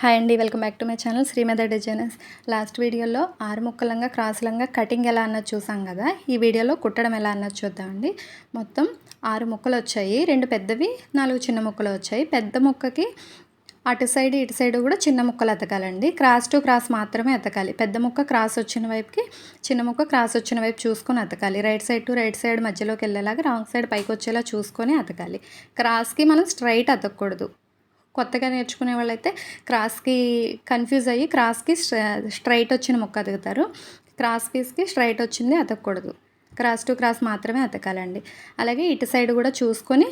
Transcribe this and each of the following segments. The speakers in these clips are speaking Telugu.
హాయ్ అండి, welcome back to my channel Srimada designers. Last వీడియోలో 6 ముక్కలంగా క్రాస్ లంగా కటింగ్ ఎలా అన్నది చూసాం కదా. ఈ వీడియోలో కుట్టడం ఎలా అన్నది చూద్దామండి. మొత్తం 6 ముక్కలు వచ్చాయి. 2 పెద్దవి, 4 చిన్న ముక్కలు వచ్చాయి. పెద్ద ముక్కకి అటు సైడ్ ఇటు సైడ్ కూడా చిన్న ముక్కలు అతకాలండి. క్రాస్ టు క్రాస్ మాత్రమే అతకాలి. పెద్ద ముక్క క్రాస్ వచ్చిన వైపుకి, చిన్న ముక్క క్రాస్ వచ్చిన వైపు చూసుకొని అతకాలి. Right side to right side మధ్యలోకి వెళ్ళేలాగా, రాంగ్ సైడ్ పైకి వచ్చేలా చూసుకొని అతకాలి. క్రాస్కి మనం స్ట్రైట్ అతకూడదు. కొత్తగా నేర్చుకునే వాళ్ళైతే క్రాస్కి కన్ఫ్యూజ్ అయ్యి క్రాస్కి స్ట్రైట్ వచ్చిన ముక్క అతుకుతారు. క్రాస్ పీస్కి స్ట్రైట్ వచ్చింది అతకూడదు. క్రాస్ టు క్రాస్ మాత్రమే అతకాలండి. అలాగే ఇటు సైడ్ కూడా చూసుకొని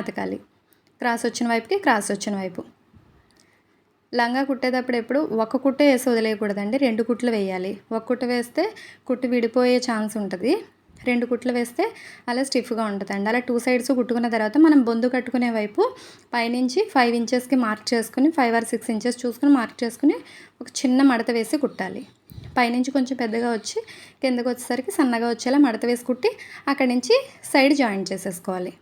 అతకాలి. క్రాస్ వచ్చిన వైపుకి క్రాస్ వచ్చిన వైపు. లంగా కుట్టేటప్పుడు ఎప్పుడు ఒక కుట్టే వేసి వదిలేయకూడదండి. 2 కుట్లు వేయాలి. ఒక కుట్టు వేస్తే కుట్టు విడిపోయే ఛాన్స్ ఉంటుంది. 2 కుట్లు వేస్తే అలా స్టిఫ్గా ఉంటుందండి. అలా 2 సైడ్స్ కుట్టుకున్న తర్వాత మనం బొందు కట్టుకునే వైపు పైనుంచి 5 ఇంచెస్కి మార్క్ చేసుకుని, 5 or 6 ఇంచెస్ చూసుకుని మార్క్ చేసుకుని ఒక చిన్న మడత వేసి కుట్టాలి. పైనుంచి కొంచెం పెద్దగా వచ్చి కిందకు వచ్చేసరికి సన్నగా వచ్చేలా మడత వేసి కుట్టి అక్కడి నుంచి సైడ్ జాయింట్ చేసేసుకోవాలి.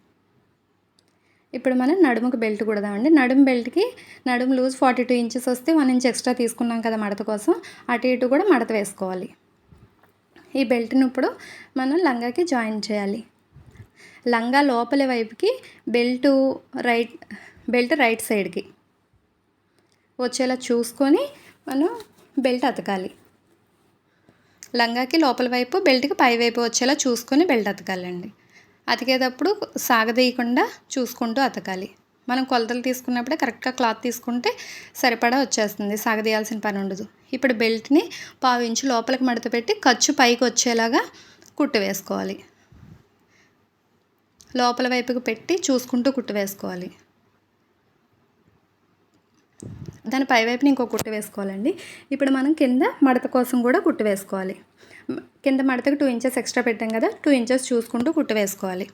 ఇప్పుడు మనం నడుముకు బెల్ట్ కుడదామండి. నడుము బెల్ట్కి నడుము లూజ్ 42 ఇంచెస్ వస్తే 1 ఇంచ్ ఎక్స్ట్రా తీసుకున్నాం కదా మడత కోసం. అటు ఇటు కూడా మడత వేసుకోవాలి. ఈ బెల్ట్ని ఇప్పుడు మనం లంగాకి జాయిన్ చేయాలి. లంగా లోపలి వైపుకి బెల్ట్ రైట్ సైడ్కి వచ్చేలా చూసుకొని మనం బెల్ట్ అతకాలి. లంగాకి లోపల వైపు, బెల్ట్కి పై వైపు వచ్చేలా చూసుకొని బెల్ట్ అతకాలండి. అతికేటప్పుడు సాగదీయకుండా చూసుకుంటూ అతకాలి. మనం కొలతలు తీసుకున్నప్పుడే కరెక్ట్గా క్లాత్ తీసుకుంటే సరిపడా వచ్చేస్తుంది. సాగదీయాల్సిన పని ఉండదు. ఇప్పుడు బెల్ట్ని 1/2 ఇంచు లోపలికి మడత పెట్టి ఖర్చు పైకి వచ్చేలాగా కుట్టు వేసుకోవాలి. లోపల వైపుకి పెట్టి చూసుకుంటూ కుట్టు వేసుకోవాలి. దాని పై వైపుని ఇంకో కుట్టు వేసుకోవాలండి. ఇప్పుడు మనం కింద మడత కోసం కూడా కుట్టు వేసుకోవాలి. కింద మడతకు 2 ఇంచెస్ ఎక్స్ట్రా పెట్టాం కదా, 2 ఇంచెస్ చూసుకుంటూ కుట్టు వేసుకోవాలి.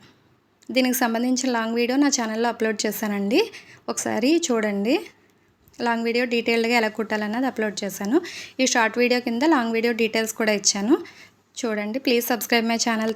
దీనికి సంబంధించిన లాంగ్ వీడియో నా ఛానల్లో అప్లోడ్ చేశానండి. ఒకసారి చూడండి. లాంగ్ వీడియో డీటెయిల్డ్గా ఎలా కుట్టాలన్నది అప్లోడ్ చేశాను. ఈ షార్ట్ వీడియో కింద లాంగ్ వీడియో డీటెయిల్స్ కూడా ఇచ్చాను. చూడండి. Please subscribe my channel.